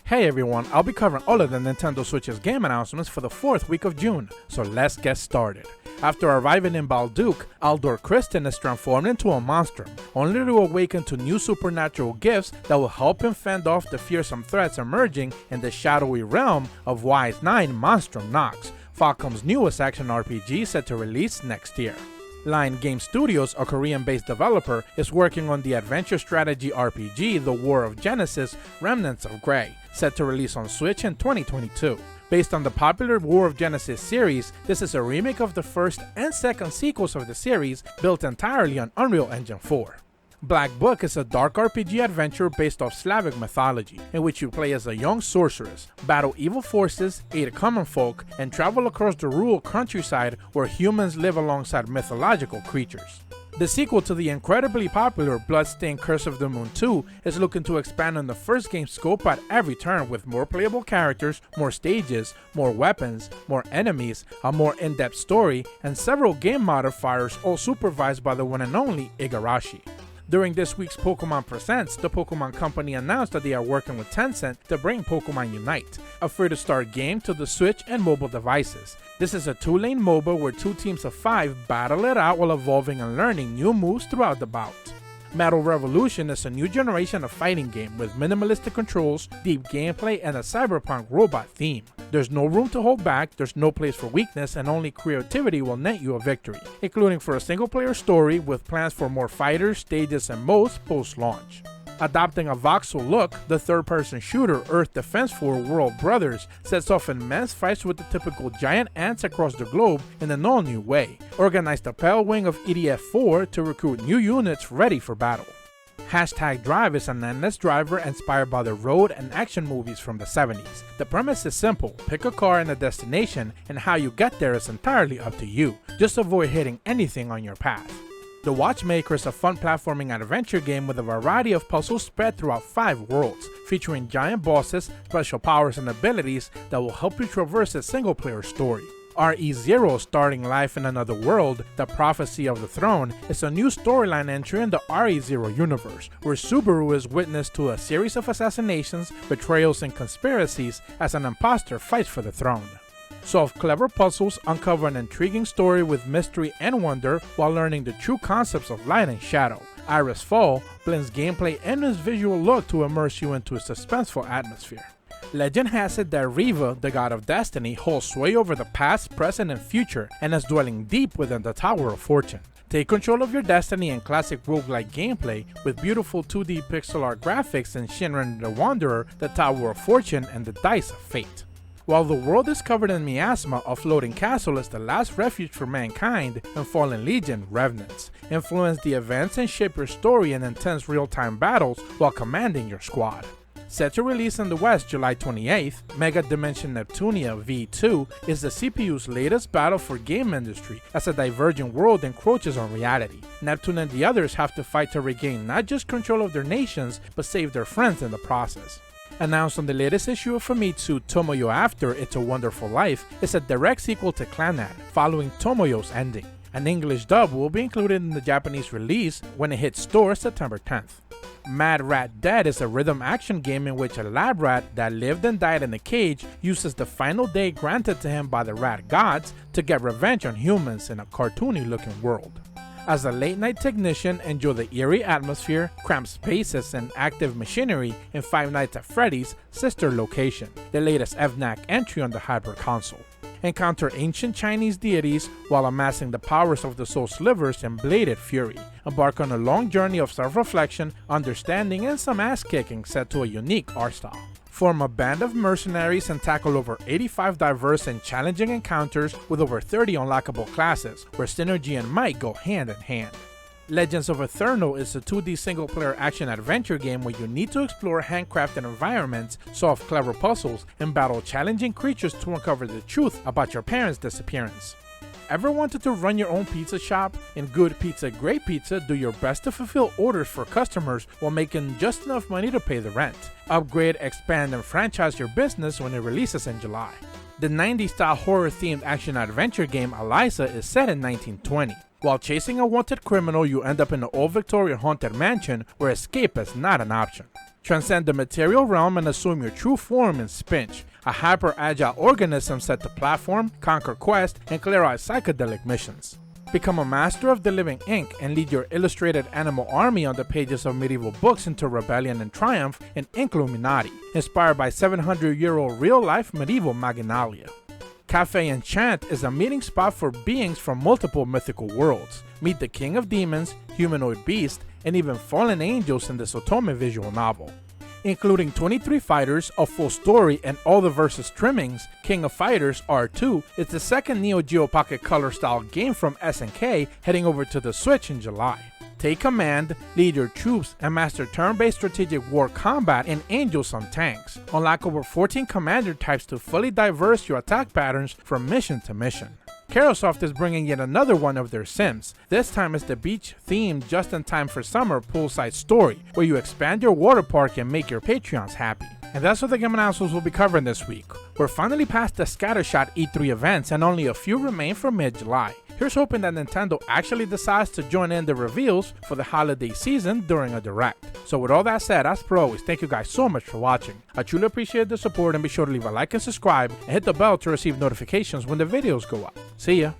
Hey everyone, I'll be covering all of the Nintendo Switch's game announcements for the 4th week of June, so let's get started. After arriving in Balduke, Aldor Kristen is transformed into a monster, only to awaken to new supernatural gifts that will help him fend off the fearsome threats emerging in the shadowy realm of Wise 9 Monstrum Nox, Falcom's newest action RPG set to release next year. Lion Game Studios, a Korean-based developer, is working on the adventure strategy RPG The War of Genesis Remnants of Grey, set to release on Switch in 2022. Based on the popular War of Genesis series, this is a remake of the first and second sequels of the series, built entirely on Unreal Engine 4. Black Book is a dark RPG adventure based off Slavic mythology, in which you play as a young sorceress, battle evil forces, aid common folk, and travel across the rural countryside where humans live alongside mythological creatures. The sequel to the incredibly popular Bloodstained Curse of the Moon 2 is looking to expand on the first game's scope at every turn with more playable characters, more stages, more weapons, more enemies, a more in-depth story, and several game modifiers, all supervised by the one and only Igarashi. During this week's Pokemon Presents, the Pokemon Company announced that they are working with Tencent to bring Pokemon Unite, a free-to-start game to the Switch and mobile devices. This is a 2-lane MOBA where 2 teams of 5 battle it out while evolving and learning new moves throughout the bout. Metal Revolution is a new generation of fighting game with minimalistic controls, deep gameplay, and a cyberpunk robot theme. There's no room to hold back, there's no place for weakness, and only creativity will net you a victory, including for a single-player story with plans for more fighters, stages, and modes post-launch. Adopting a voxel look, the third-person shooter Earth Defense Force World Brothers sets off immense fights with the typical giant ants across the globe in an all-new way. Organize the pale wing of EDF-4 to recruit new units ready for battle. #Drive is an endless driver inspired by the road and action movies from the 70s. The premise is simple: pick a car and a destination, and how you get there is entirely up to you. Just avoid hitting anything on your path. The Watchmaker is a fun platforming adventure game with a variety of puzzles spread throughout 5 worlds, featuring giant bosses, special powers, and abilities that will help you traverse a single-player story. RE0, Starting Life in Another World, The Prophecy of the Throne, is a new storyline entry in the RE0 universe, where Subaru is witness to a series of assassinations, betrayals, and conspiracies as an imposter fights for the throne. Solve clever puzzles, uncover an intriguing story with mystery and wonder while learning the true concepts of light and shadow. Iris Fall blends gameplay and its visual look to immerse you into a suspenseful atmosphere. Legend has it that Riva, the god of destiny, holds sway over the past, present, and future, and is dwelling deep within the Tower of Fortune. Take control of your destiny in classic roguelike gameplay with beautiful 2D pixel art graphics in Shinran the Wanderer, the Tower of Fortune, and the Dice of Fate. While the world is covered in miasma, a floating castle is the last refuge for mankind, and Fallen Legion, Revenants, influence the events and shape your story in intense real-time battles while commanding your squad. Set to release in the West July 28th, Mega Dimension Neptunia V2 is the CPU's latest battle for game industry as a divergent world encroaches on reality. Neptune and the others have to fight to regain not just control of their nations, but save their friends in the process. Announced on the latest issue of Famitsu, Tomoyo After It's a Wonderful Life is a direct sequel to Clannad, following Tomoyo's ending. An English dub will be included in the Japanese release when it hits stores September 10th. Mad Rat Dead is a rhythm action game in which a lab rat that lived and died in a cage uses the final day granted to him by the rat gods to get revenge on humans in a cartoony looking world. As a late-night technician, enjoy the eerie atmosphere, cramped spaces, and active machinery in Five Nights at Freddy's sister location, the latest FNAC entry on the hybrid console. Encounter ancient Chinese deities while amassing the powers of the Soul Slivers and Bladed Fury. Embark on a long journey of self-reflection, understanding, and some ass-kicking set to a unique art style. Form a band of mercenaries and tackle over 85 diverse and challenging encounters with over 30 unlockable classes, where synergy and might go hand in hand. Legends of Ethernal is a 2D single-player action-adventure game where you need to explore handcrafted environments, solve clever puzzles, and battle challenging creatures to uncover the truth about your parents' disappearance. Ever wanted to run your own pizza shop? In Good Pizza, Great Pizza, do your best to fulfill orders for customers while making just enough money to pay the rent. Upgrade, expand, and franchise your business when it releases in July. The 90s-style horror-themed action-adventure game Eliza is set in 1920. While chasing a wanted criminal, you end up in an old Victorian haunted mansion where escape is not an option. Transcend the material realm and assume your true form in Spinch, a hyper-agile organism set to platform, conquer quests, and clear out psychedelic missions. Become a master of the living ink and lead your illustrated animal army on the pages of medieval books into rebellion and triumph in Inkluminati, inspired by 700-year-old real-life medieval Magnalia. Cafe Enchant is a meeting spot for beings from multiple mythical worlds. Meet the king of demons, humanoid beast, and even fallen angels in this Otome visual novel. Including 23 fighters, a full story, and all the versus trimmings, King of Fighters R2 is the second Neo Geo Pocket Color style game from SNK, heading over to the Switch in July. Take command, lead your troops, and master turn-based strategic war combat in Angels on Tanks. Unlock over 14 commander types to fully diverse your attack patterns from mission to mission. Carosoft is bringing yet another one of their sims. This time it's the beach-themed just in time for summer poolside story, where you expand your water park and make your Patreons happy. And that's what the game announcements we'll be covering this week. We're finally past the scattershot E3 events and only a few remain for mid-July. Here's hoping that Nintendo actually decides to join in the reveals for the holiday season during a direct. So with all that said, as per always, thank you guys so much for watching. I truly appreciate the support and be sure to leave a like and subscribe and hit the bell to receive notifications when the videos go up. See ya!